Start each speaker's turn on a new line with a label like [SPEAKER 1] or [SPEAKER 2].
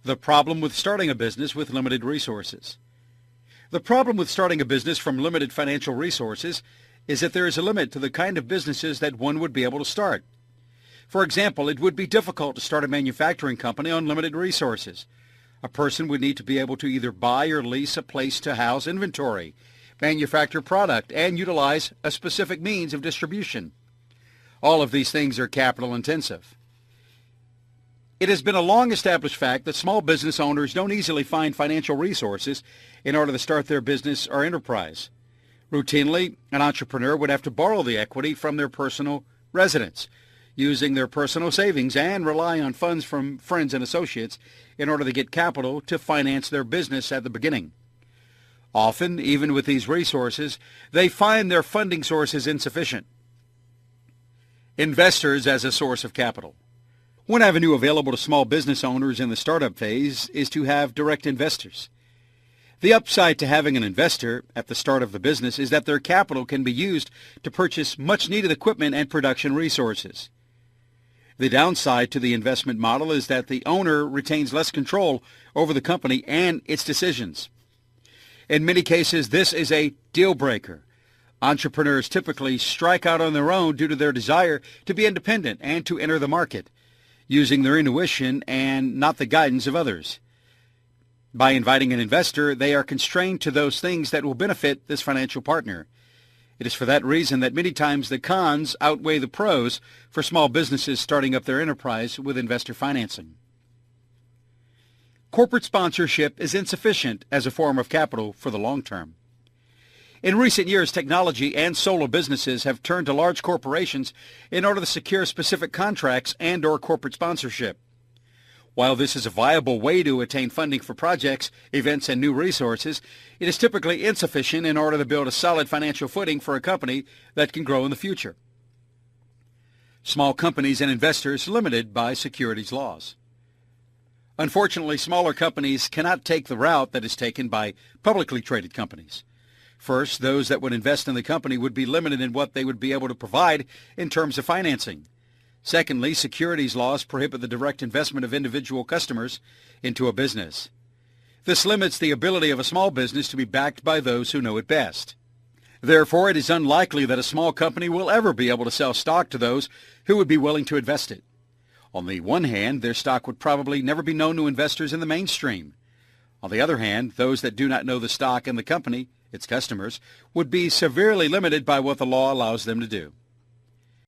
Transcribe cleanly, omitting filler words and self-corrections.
[SPEAKER 1] The problem with starting a business with limited resources. The problem with starting a business from limited financial resources is that there is a limit to the kind of businesses that one would be able to start. For example, it would be difficult to start a manufacturing company on limited resources. A person would need to be able to either buy or lease a place to house inventory, manufacture product, and utilize a specific means of distribution. All of these things are capital intensive. It has been a long-established fact that small business owners don't easily find financial resources in order to start their business or enterprise. Routinely, an entrepreneur would have to borrow the equity from their personal residence, using their personal savings, and rely on funds from friends and associates in order to get capital to finance their business at the beginning. Often, even with these resources, they find their funding sources insufficient. Investors as a source of capital. One avenue available to small business owners in the startup phase is to have direct investors. The upside to having an investor at the start of the business is that their capital can be used to purchase much-needed equipment and production resources. The downside to the investment model is that the owner retains less control over the company and its decisions. In many cases, this is a deal breaker. Entrepreneurs typically strike out on their own due to their desire to be independent and to enter the market, using their intuition and not the guidance of others. By inviting an investor, they are constrained to those things that will benefit this financial partner. It is for that reason that many times the cons outweigh the pros for small businesses starting up their enterprise with investor financing. Corporate sponsorship is insufficient as a form of capital for the long term. In recent years, technology and solo businesses have turned to large corporations in order to secure specific contracts and/or corporate sponsorship. While this is a viable way to attain funding for projects, events, and new resources, it is typically insufficient in order to build a solid financial footing for a company that can grow in the future. Small companies and investors limited by securities laws. Unfortunately, smaller companies cannot take the route that is taken by publicly traded companies. First, those that would invest in the company would be limited in what they would be able to provide in terms of financing. Secondly, securities laws prohibit the direct investment of individual customers into a business. This limits the ability of a small business to be backed by those who know it best. Therefore, it is unlikely that a small company will ever be able to sell stock to those who would be willing to invest it. On the one hand, their stock would probably never be known to investors in the mainstream. On the other hand, those that do not know the stock and the company, its customers, would be severely limited by what the law allows them to do.